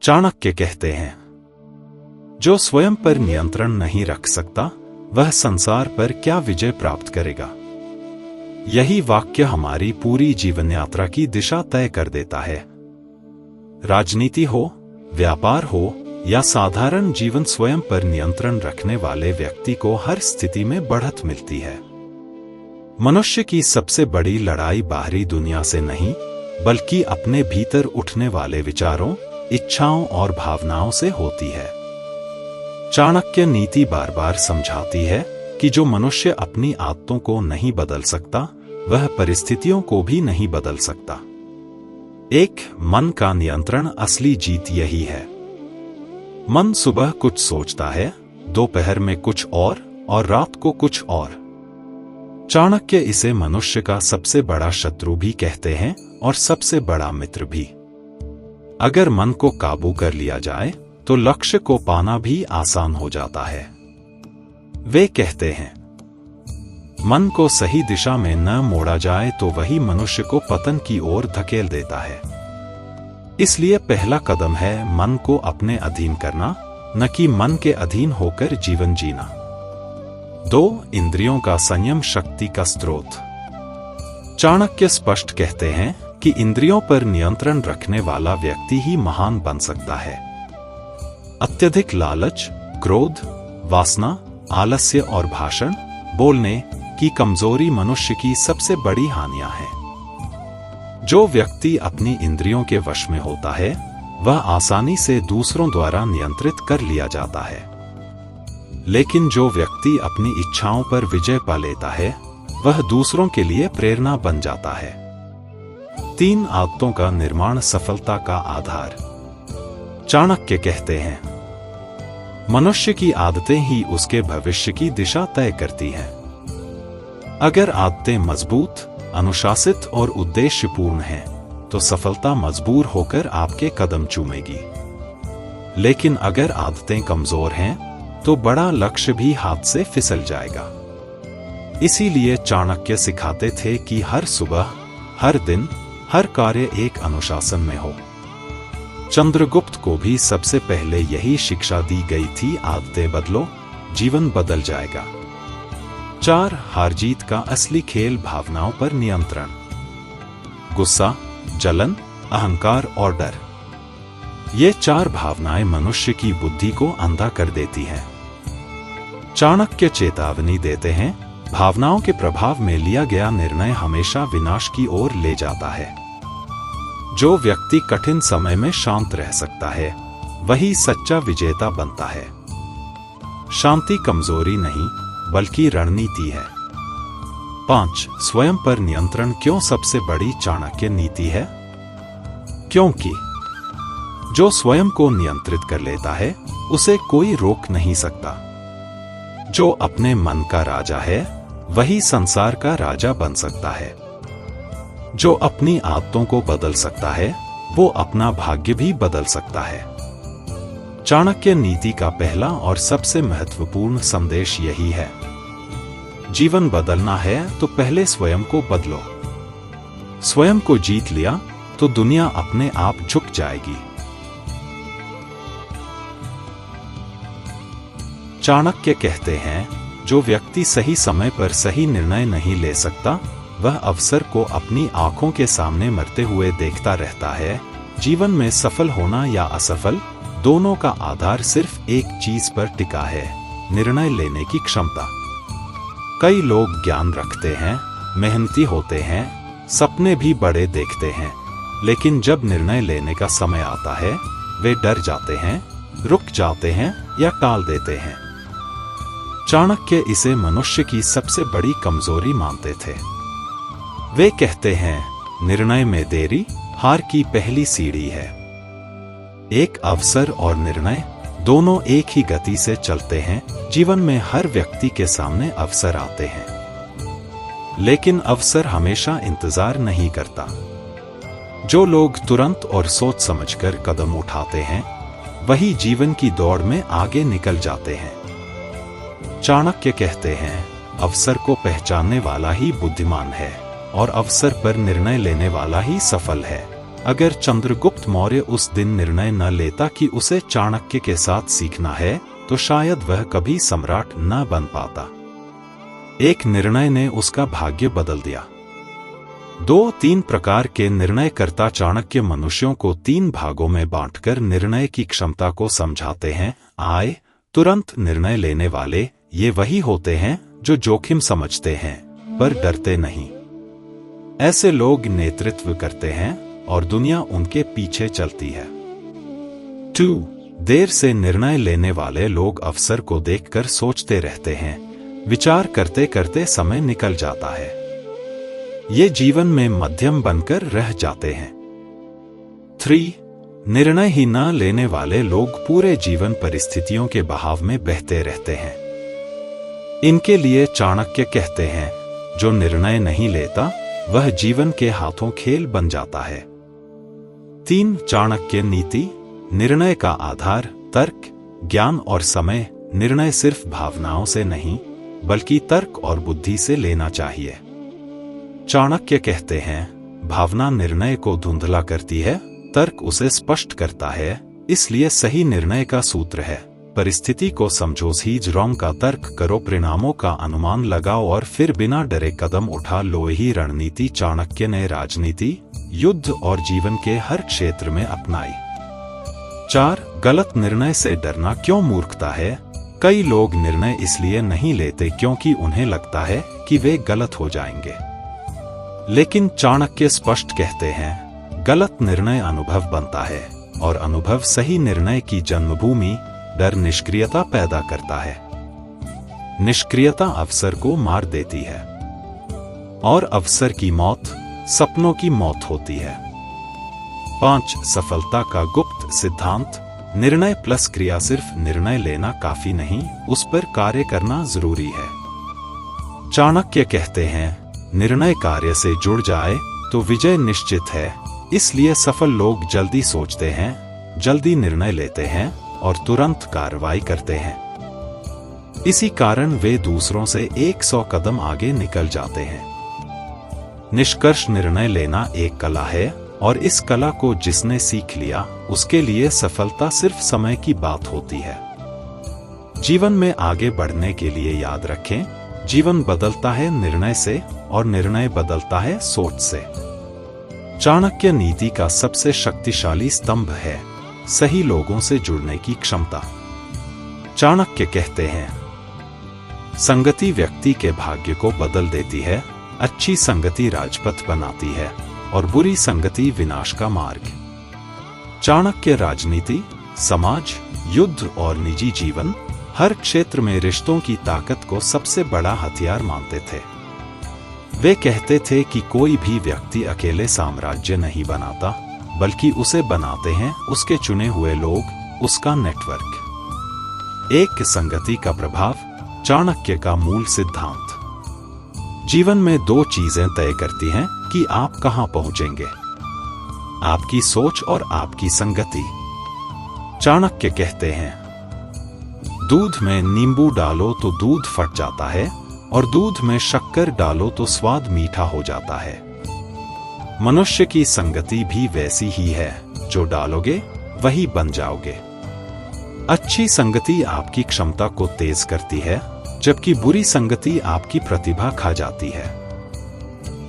चाणक्य कहते हैं, जो स्वयं पर नियंत्रण नहीं रख सकता वह संसार पर क्या विजय प्राप्त करेगा। यही वाक्य हमारी पूरी जीवन यात्रा की दिशा तय कर देता है। राजनीति हो, व्यापार हो या साधारण जीवन, स्वयं पर नियंत्रण रखने वाले व्यक्ति को हर स्थिति में बढ़त मिलती है। मनुष्य की सबसे बड़ी लड़ाई बाहरी दुनिया से नहीं, बल्कि अपने भीतर उठने वाले विचारों, इच्छाओं और भावनाओं से होती है। चाणक्य नीति बार बार समझाती है कि जो मनुष्य अपनी आदतों को नहीं बदल सकता वह परिस्थितियों को भी नहीं बदल सकता। एक मन का नियंत्रण असली जीत यही है। मन सुबह कुछ सोचता है, दोपहर में कुछ और रात को कुछ और। चाणक्य इसे मनुष्य का सबसे बड़ा शत्रु भी कहते हैं और सबसे बड़ा मित्र भी। अगर मन को काबू कर लिया जाए तो लक्ष्य को पाना भी आसान हो जाता है। वे कहते हैं, मन को सही दिशा में न मोड़ा जाए तो वही मनुष्य को पतन की ओर धकेल देता है। इसलिए पहला कदम है मन को अपने अधीन करना, न कि मन के अधीन होकर जीवन जीना। 2. इंद्रियों का संयम शक्ति का स्रोत। चाणक्य स्पष्ट कहते हैं कि इंद्रियों पर नियंत्रण रखने वाला व्यक्ति ही महान बन सकता है। अत्यधिक लालच, क्रोध, वासना, आलस्य और भाषण बोलने की कमजोरी मनुष्य की सबसे बड़ी हानियां हैं। जो व्यक्ति अपनी इंद्रियों के वश में होता है वह आसानी से दूसरों द्वारा नियंत्रित कर लिया जाता है। लेकिन जो व्यक्ति अपनी इच्छाओं पर विजय पा लेता है वह दूसरों के लिए प्रेरणा बन जाता है। 3. आदतों का निर्माण सफलता का आधार। चाणक्य कहते हैं, मनुष्य की आदतें ही उसके भविष्य की दिशा तय करती हैं। अगर आदतें मजबूत, अनुशासित और उद्देश्यपूर्ण हैं, तो सफलता मजबूर होकर आपके कदम चूमेगी। लेकिन अगर आदतें कमजोर हैं, तो बड़ा लक्ष्य भी हाथ से फिसल जाएगा। इसीलिए चाणक्य सिखाते थे कि हर सुबह, हर दिन, हर कार्य एक अनुशासन में हो। चंद्रगुप्त को भी सबसे पहले यही शिक्षा दी गई थी, आदतें बदलो, जीवन बदल जाएगा। 4. हार जीत का असली खेल भावनाओं पर नियंत्रण। गुस्सा, जलन, अहंकार और डर, ये 4 भावनाएं मनुष्य की बुद्धि को अंधा कर देती हैं। चाणक्य चेतावनी देते हैं, भावनाओं के प्रभाव में लिया गया निर्णय हमेशा विनाश की ओर ले जाता है। जो व्यक्ति कठिन समय में शांत रह सकता है वही सच्चा विजेता बनता है। शांति कमजोरी नहीं बल्कि रणनीति है। 5. स्वयं पर नियंत्रण क्यों सबसे बड़ी चाणक्य नीति है? क्योंकि जो स्वयं को नियंत्रित कर लेता है उसे कोई रोक नहीं सकता। जो अपने मन का राजा है वही संसार का राजा बन सकता है। जो अपनी आदतों को बदल सकता है वो अपना भाग्य भी बदल सकता है। चाणक्य नीति का पहला और सबसे महत्वपूर्ण संदेश यही है, जीवन बदलना है तो पहले स्वयं को बदलो। स्वयं को जीत लिया तो दुनिया अपने आप झुक जाएगी। चाणक्य कहते हैं, जो व्यक्ति सही समय पर सही निर्णय नहीं ले सकता वह अवसर को अपनी आंखों के सामने मरते हुए देखता रहता है। जीवन में सफल होना या असफल, दोनों का आधार सिर्फ एक चीज पर टिका है, निर्णय लेने की क्षमता। कई लोग ज्ञान रखते हैं, मेहनती होते हैं, सपने भी बड़े देखते हैं, लेकिन जब निर्णय लेने का समय आता है वे डर जाते हैं, रुक जाते हैं या टाल देते हैं। चाणक्य इसे मनुष्य की सबसे बड़ी कमजोरी मानते थे। वे कहते हैं, निर्णय में देरी हार की पहली सीढ़ी है। एक अवसर और निर्णय दोनों एक ही गति से चलते हैं। जीवन में हर व्यक्ति के सामने अवसर आते हैं, लेकिन अवसर हमेशा इंतजार नहीं करता। जो लोग तुरंत और सोच समझकर कदम उठाते हैं वही जीवन की दौड़ में आगे निकल जाते हैं। चाणक्य कहते हैं, अवसर को पहचानने वाला ही बुद्धिमान है और अवसर पर निर्णय लेने वाला ही सफल है। अगर चंद्रगुप्त मौर्य उस दिन निर्णय न लेता कि उसे चाणक्य के साथ सीखना है, तो शायद वह कभी सम्राट न बन पाता। एक निर्णय ने उसका भाग्य बदल दिया। 2-3 प्रकार के निर्णयकर्ता चाणक्य मनुष्यों को 3 भागों में बांटकर निर्णय की क्षमता को समझाते हैं। आय, तुरंत निर्णय लेने वाले, ये वही होते हैं जो जोखिम समझते हैं पर डरते नहीं। ऐसे लोग नेतृत्व करते हैं और दुनिया उनके पीछे चलती है। 2. देर से निर्णय लेने वाले लोग अवसर को देखकर सोचते रहते हैं, विचार करते करते समय निकल जाता है। ये जीवन में मध्यम बनकर रह जाते हैं। 3. निर्णय ही न लेने वाले लोग पूरे जीवन परिस्थितियों के बहाव में बहते रहते हैं। इनके लिए चाणक्य कहते हैं, जो निर्णय नहीं लेता वह जीवन के हाथों खेल बन जाता है। 3. चाणक्य नीति। निर्णय का आधार तर्क, ज्ञान और समय। निर्णय सिर्फ भावनाओं से नहीं बल्कि तर्क और बुद्धि से लेना चाहिए। चाणक्य कहते हैं, भावना निर्णय को धुंधला करती है, तर्क उसे स्पष्ट करता है। इसलिए सही निर्णय का सूत्र है, परिस्थिति को समझो, सीज रॉन्ग का तर्क करो, परिणामों का अनुमान लगाओ और फिर बिना डरे कदम उठा लो। ही रणनीति चाणक्य ने राजनीति, युद्ध और जीवन के हर क्षेत्र में अपनाई। 4. गलत निर्णय से डरना क्यों मूर्खता है। कई लोग निर्णय इसलिए नहीं लेते क्योंकि उन्हें लगता है कि वे गलत हो जाएंगे। लेकिन चाणक्य स्पष्ट कहते हैं, गलत निर्णय अनुभव बनता है और अनुभव सही निर्णय की जन्मभूमि। डर निष्क्रियता पैदा करता है। निष्क्रियता अवसर को मार देती है और अवसर की मौत सपनों की मौत होती है। 5. सफलता का गुप्त सिद्धांत। निर्णय प्लस क्रिया। सिर्फ निर्णय लेना काफी नहीं, उस पर कार्य करना जरूरी है। चाणक्य कहते हैं, निर्णय कार्य से जुड़ जाए तो विजय निश्चित है। इसलिए सफल लोग जल्दी सोचते हैं, जल्दी निर्णय लेते हैं और तुरंत कार्रवाई करते हैं। इसी कारण वे दूसरों से 100 कदम आगे निकल जाते हैं। निष्कर्ष, निर्णय लेना एक कला है और इस कला को जिसने सीख लिया उसके लिए सफलता सिर्फ समय की बात होती है। जीवन में आगे बढ़ने के लिए याद रखें, जीवन बदलता है निर्णय से और निर्णय बदलता है सोच से। चाणक्य नीति का सबसे शक्तिशाली स्तंभ है सही लोगों से जुड़ने की क्षमता। चाणक्य कहते हैं, संगति व्यक्ति के भाग्य को बदल देती है, अच्छी संगति राजपथ बनाती है और बुरी संगति विनाश का मार्ग। चाणक्य राजनीति, समाज, युद्ध और निजी जीवन, हर क्षेत्र में रिश्तों की ताकत को सबसे बड़ा हथियार मानते थे। वे कहते थे कि कोई भी व्यक्ति अकेले साम्राज्य नहीं बनाता, बल्कि उसे बनाते हैं उसके चुने हुए लोग, उसका नेटवर्क। एक संगति का प्रभाव। चाणक्य का मूल सिद्धांत। जीवन में 2 चीजें तय करती हैं कि आप कहां पहुंचेंगे, आपकी सोच और आपकी संगति। चाणक्य कहते हैं, दूध में नींबू डालो तो दूध फट जाता है और दूध में शक्कर डालो तो स्वाद मीठा हो जाता है। मनुष्य की संगति भी वैसी ही है, जो डालोगे वही बन जाओगे। अच्छी संगति आपकी क्षमता को तेज करती है, जबकि बुरी संगति आपकी प्रतिभा खा जाती है।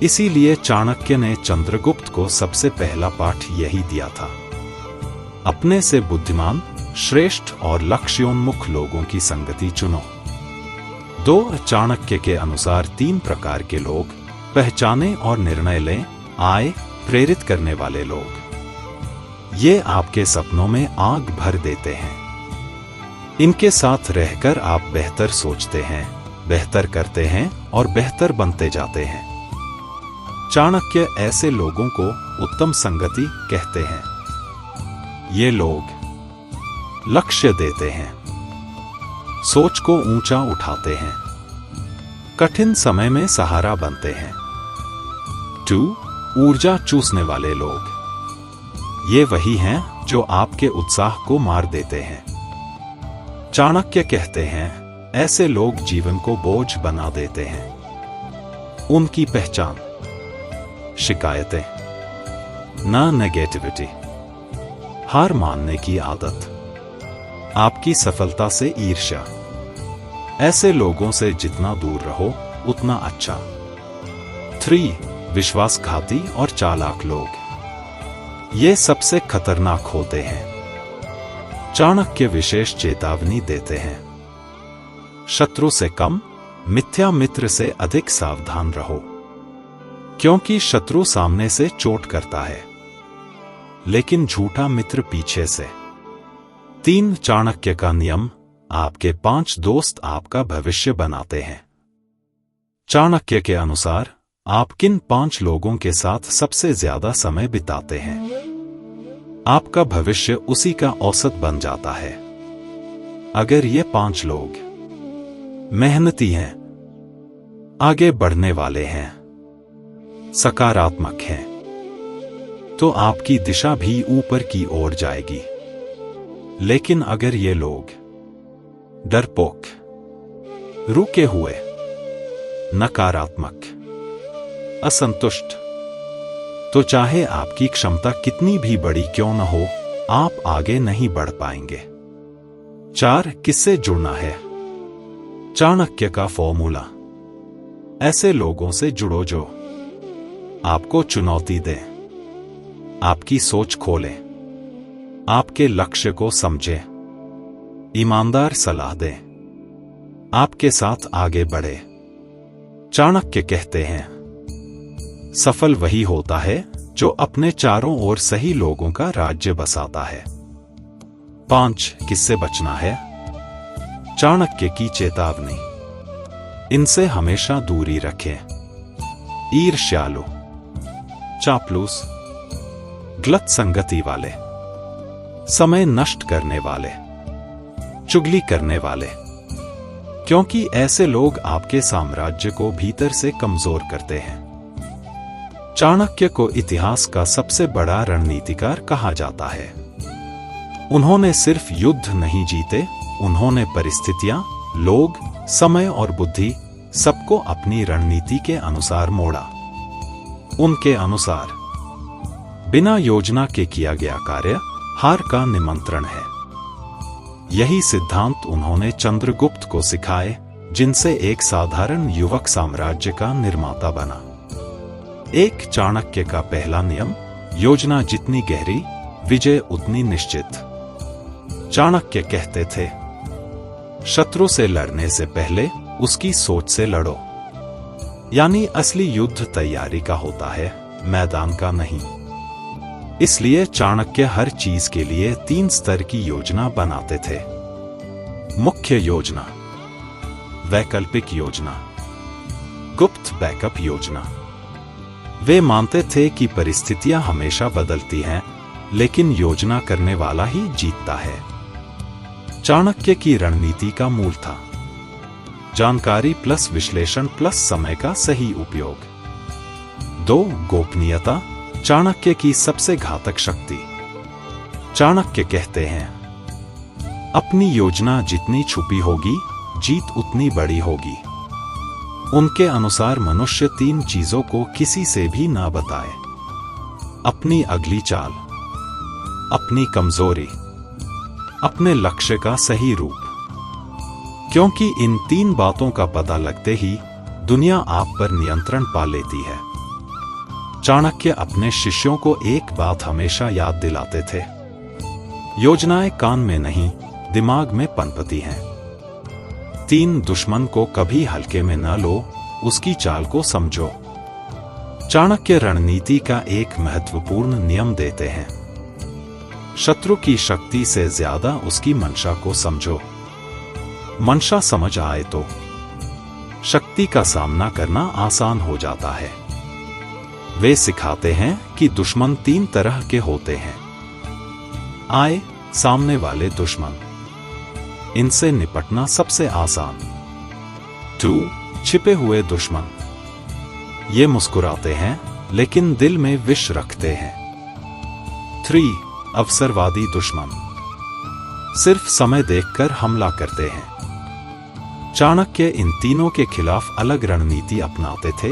इसीलिए चाणक्य ने चंद्रगुप्त को सबसे पहला पाठ यही दिया था, अपने से बुद्धिमान, श्रेष्ठ और लक्ष्योन्मुख लोगों की संगति चुनो। 2. चाणक्य के अनुसार 3 प्रकार के लोग पहचाने और निर्णय लें। आय, प्रेरित करने वाले लोग। ये आपके सपनों में आग भर देते हैं। इनके साथ रहकर आप बेहतर सोचते हैं, बेहतर करते हैं और बेहतर बनते जाते हैं। चाणक्य ऐसे लोगों को उत्तम संगति कहते हैं। ये लोग लक्ष्य देते हैं, सोच को ऊंचा उठाते हैं, कठिन समय में सहारा बनते हैं। 2. ऊर्जा चूसने वाले लोग। ये वही हैं जो आपके उत्साह को मार देते हैं। चाणक्य कहते हैं, ऐसे लोग जीवन को बोझ बना देते हैं। उनकी पहचान। शिकायतें। ना नेगेटिविटी। हार मानने की आदत, आपकी सफलता से ईर्ष्या। ऐसे लोगों से जितना दूर रहो उतना अच्छा। 3. विश्वासघाती और चालाक लोग, ये सबसे खतरनाक होते हैं। चाणक्य विशेष चेतावनी देते हैं, शत्रु से कम, मिथ्या मित्र से अधिक सावधान रहो, क्योंकि शत्रु सामने से चोट करता है, लेकिन झूठा मित्र पीछे से। 3. चाणक्य का नियम, आपके 5 दोस्त आपका भविष्य बनाते हैं। चाणक्य के अनुसार आप किन 5 लोगों के साथ सबसे ज्यादा समय बिताते हैं, आपका भविष्य उसी का औसत बन जाता है। अगर ये 5 लोग मेहनती हैं, आगे बढ़ने वाले हैं, सकारात्मक हैं, तो आपकी दिशा भी ऊपर की ओर जाएगी। लेकिन अगर ये लोग डरपोक, रुके हुए, नकारात्मक, असंतुष्ट, तो चाहे आपकी क्षमता कितनी भी बड़ी क्यों न हो, आप आगे नहीं बढ़ पाएंगे। 4. किससे जुड़ना है? चाणक्य का फॉर्मूला, ऐसे लोगों से जुड़ो जो आपको चुनौती दें, आपकी सोच खोलें, आपके लक्ष्य को समझें, ईमानदार सलाह दें, आपके साथ आगे बढ़े। चाणक्य कहते हैं, सफल वही होता है जो अपने चारों ओर सही लोगों का राज्य बसाता है। 5. किससे बचना है? चाणक्य की चेतावनी, इनसे हमेशा दूरी रखें। ईर्ष्यालु, चापलूस, गलत संगति वाले, समय नष्ट करने वाले, चुगली करने वाले, क्योंकि ऐसे लोग आपके साम्राज्य को भीतर से कमजोर करते हैं। चाणक्य को इतिहास का सबसे बड़ा रणनीतिकार कहा जाता है। उन्होंने सिर्फ युद्ध नहीं जीते, उन्होंने परिस्थितियां, लोग, समय और बुद्धि सबको अपनी रणनीति के अनुसार मोड़ा। उनके अनुसार बिना योजना के किया गया कार्य हार का निमंत्रण है। यही सिद्धांत उन्होंने चंद्रगुप्त को सिखाए, जिनसे एक साधारण युवक साम्राज्य का निर्माता बना। 1. चाणक्य का पहला नियम, योजना जितनी गहरी, विजय उतनी निश्चित। चाणक्य कहते थे, शत्रु से लड़ने से पहले उसकी सोच से लड़ो। यानी असली युद्ध तैयारी का होता है, मैदान का नहीं। इसलिए चाणक्य हर चीज के लिए 3 स्तर की योजना बनाते थे। मुख्य योजना, वैकल्पिक योजना, गुप्त बैकअप योजना। वे मानते थे कि परिस्थितियां हमेशा बदलती हैं, लेकिन योजना करने वाला ही जीतता है। चाणक्य की रणनीति का मूल था जानकारी प्लस विश्लेषण प्लस समय का सही उपयोग। 2. गोपनीयता, चाणक्य की सबसे घातक शक्ति। चाणक्य कहते हैं, अपनी योजना जितनी छुपी होगी, जीत उतनी बड़ी होगी। उनके अनुसार मनुष्य 3 चीजों को किसी से भी ना बताए, अपनी अगली चाल, अपनी कमजोरी, अपने लक्ष्य का सही रूप, क्योंकि इन 3 बातों का पता लगते ही दुनिया आप पर नियंत्रण पा लेती है। चाणक्य अपने शिष्यों को एक बात हमेशा याद दिलाते थे, योजनाएं कान में नहीं, दिमाग में पनपती हैं। 3. दुश्मन को कभी हल्के में न लो, उसकी चाल को समझो। चाणक्य रणनीति का एक महत्वपूर्ण नियम देते हैं, शत्रु की शक्ति से ज्यादा उसकी मंशा को समझो। मंशा समझ आए तो शक्ति का सामना करना आसान हो जाता है। वे सिखाते हैं कि दुश्मन 3 तरह के होते हैं। आए, सामने वाले दुश्मन, इनसे निपटना सबसे आसान। 2. छिपे हुए दुश्मन, ये मुस्कुराते हैं लेकिन दिल में विष रखते हैं। 3. अवसरवादी दुश्मन, सिर्फ समय देखकर हमला करते हैं। चाणक्य इन तीनों के खिलाफ अलग रणनीति अपनाते थे,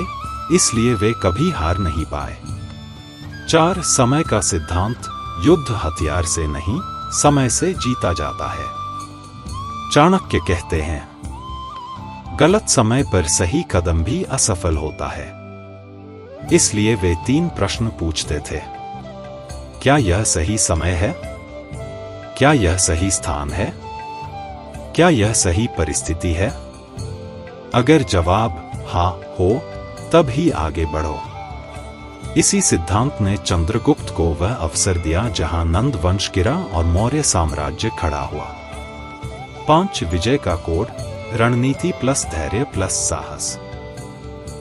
इसलिए वे कभी हार नहीं पाए। 4 समय का सिद्धांत, युद्ध हथियार से नहीं, समय से जीता जाता है। चाणक्य कहते हैं, गलत समय पर सही कदम भी असफल होता है। इसलिए वे 3 प्रश्न पूछते थे। क्या यह सही समय है? क्या यह सही स्थान है? क्या यह सही परिस्थिति है? अगर जवाब हाँ हो, तब ही आगे बढ़ो। इसी सिद्धांत ने चंद्रगुप्त को वह अवसर दिया जहां नंद वंश गिरा और मौर्य साम्राज्य खड़ा हुआ। 5 विजय का कोड, रणनीति प्लस धैर्य प्लस साहस।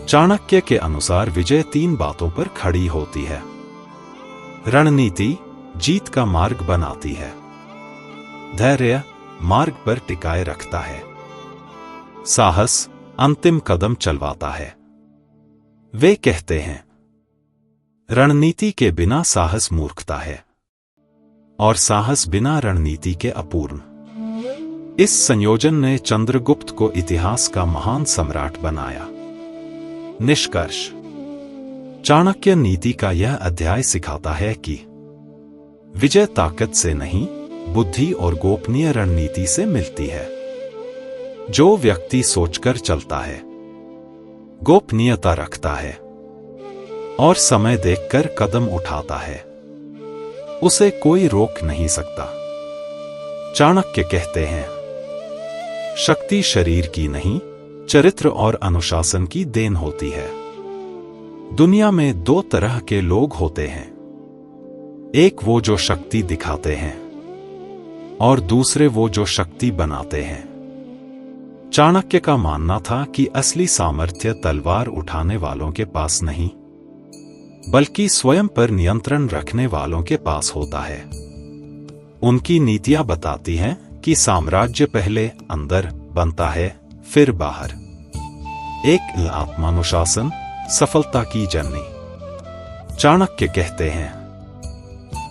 चाणक्य के अनुसार विजय 3 बातों पर खड़ी होती है। रणनीति जीत का मार्ग बनाती है। धैर्य मार्ग पर टिकाए रखता है। साहस अंतिम कदम चलवाता है। वे कहते हैं, रणनीति के बिना साहस मूर्खता है और साहस बिना रणनीति के अपूर्ण। इस संयोजन ने चंद्रगुप्त को इतिहास का महान सम्राट बनाया। निष्कर्ष, चाणक्य नीति का यह अध्याय सिखाता है कि विजय ताकत से नहीं, बुद्धि और गोपनीय रणनीति से मिलती है। जो व्यक्ति सोचकर चलता है, गोपनीयता रखता है और समय देखकर कदम उठाता है, उसे कोई रोक नहीं सकता। चाणक्य कहते हैं, शक्ति शरीर की नहीं, चरित्र और अनुशासन की देन होती है। दुनिया में 2 तरह के लोग होते हैं, एक वो जो शक्ति दिखाते हैं और दूसरे वो जो शक्ति बनाते हैं। चाणक्य का मानना था कि असली सामर्थ्य तलवार उठाने वालों के पास नहीं, बल्कि स्वयं पर नियंत्रण रखने वालों के पास होता है। उनकी नीतियां बताती हैं कि साम्राज्य पहले अंदर बनता है, फिर बाहर। एक आत्मानुशासन सफलता की जननी। चाणक्य कहते हैं,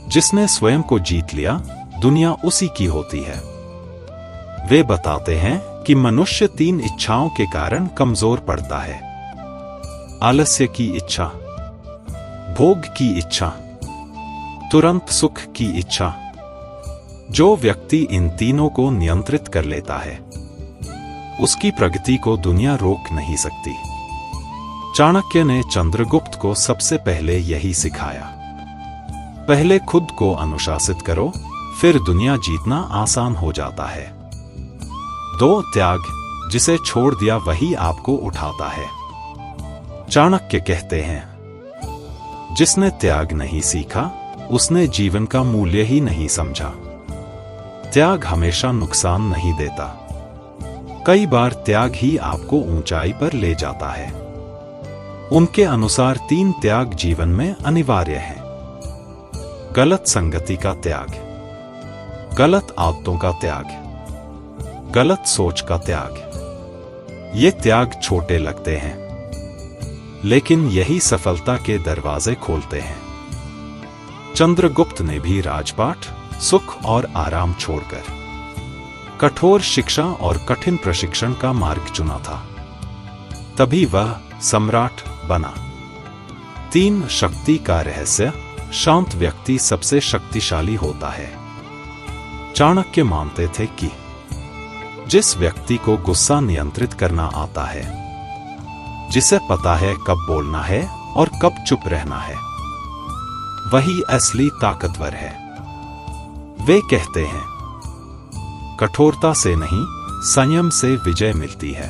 जिसने स्वयं को जीत लिया, दुनिया उसी की होती है। वे बताते हैं कि मनुष्य 3 इच्छाओं के कारण कमजोर पड़ता है। आलस्य की इच्छा, भोग की इच्छा, तुरंत सुख की इच्छा। जो व्यक्ति इन तीनों को नियंत्रित कर लेता है, उसकी प्रगति को दुनिया रोक नहीं सकती। चाणक्य ने चंद्रगुप्त को सबसे पहले यही सिखाया। पहले खुद को अनुशासित करो, फिर दुनिया जीतना आसान हो जाता है। 2 त्याग, जिसे छोड़ दिया वही आपको उठाता है। चाणक्य कहते हैं, जिसने त्याग नहीं सीखा, उसने जीवन का मूल्य ही नहीं समझा। त्याग हमेशा नुकसान नहीं देता। कई बार त्याग ही आपको ऊंचाई पर ले जाता है। उनके अनुसार 3 त्याग जीवन में अनिवार्य हैं। गलत संगति का त्याग, गलत आदतों का त्याग, गलत सोच का त्याग। ये त्याग छोटे लगते हैं, लेकिन यही सफलता के दरवाजे खोलते हैं। चंद्रगुप्त ने भी राजपाट, सुख और आराम छोड़कर कठोर शिक्षा और कठिन प्रशिक्षण का मार्ग चुना था। तभी वह सम्राट बना। 3 शक्ति का रहस्य, शांत व्यक्ति सबसे शक्तिशाली होता है। चाणक्य मानते थे कि जिस व्यक्ति को गुस्सा नियंत्रित करना आता है, जिसे पता है कब बोलना है और कब चुप रहना है, वही असली ताकतवर है। वे कहते हैं, कठोरता से नहीं, संयम से विजय मिलती है।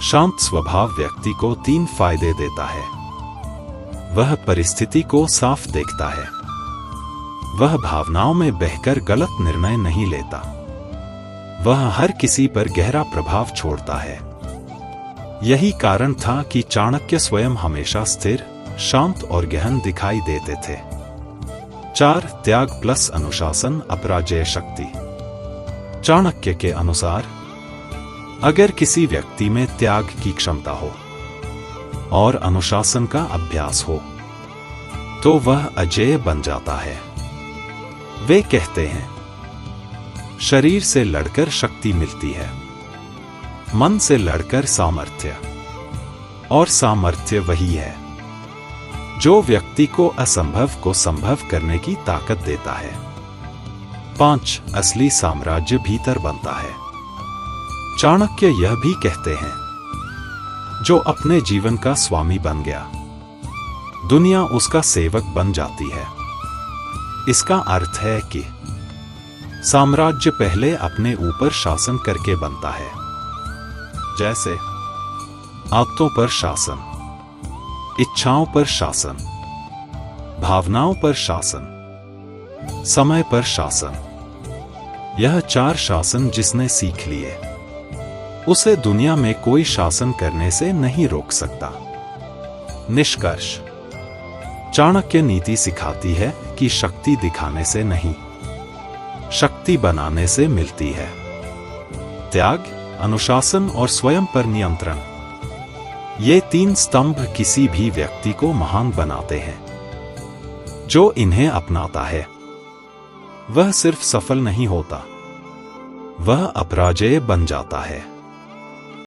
शांत स्वभाव व्यक्ति को 3 फायदे देता है। वह परिस्थिति को साफ देखता है। वह भावनाओं में बहकर गलत निर्णय नहीं लेता। वह हर किसी पर गहरा प्रभाव छोड़ता है। यही कारण था कि चाणक्य स्वयं हमेशा स्थिर, शांत और गहन दिखाई देते थे। 4 त्याग प्लस अनुशासन अपराजय शक्ति। चाणक्य के अनुसार, अगर किसी व्यक्ति में त्याग की क्षमता हो और अनुशासन का अभ्यास हो, तो वह अजेय बन जाता है। वे कहते हैं, शरीर से लड़कर शक्ति मिलती है, मन से लड़कर सामर्थ्य, और सामर्थ्य वही है जो व्यक्ति को असंभव को संभव करने की ताकत देता है। 5. असली साम्राज्य भीतर बनता है। चाणक्य यह भी कहते हैं, जो अपने जीवन का स्वामी बन गया, दुनिया उसका सेवक बन जाती है। इसका अर्थ है कि साम्राज्य पहले अपने ऊपर शासन करके बनता है, जैसे आदतों पर शासन, इच्छाओं पर शासन, भावनाओं पर शासन, समय पर शासन। यह 4 शासन जिसने सीख लिए, उसे दुनिया में कोई शासन करने से नहीं रोक सकता। निष्कर्ष, चाणक्य नीति सिखाती है कि शक्ति दिखाने से नहीं, शक्ति बनाने से मिलती है। त्याग, अनुशासन और स्वयं पर नियंत्रण, ये 3 स्तंभ किसी भी व्यक्ति को महान बनाते हैं। जो इन्हें अपनाता है, वह सिर्फ सफल नहीं होता, वह अपराजेय बन जाता है।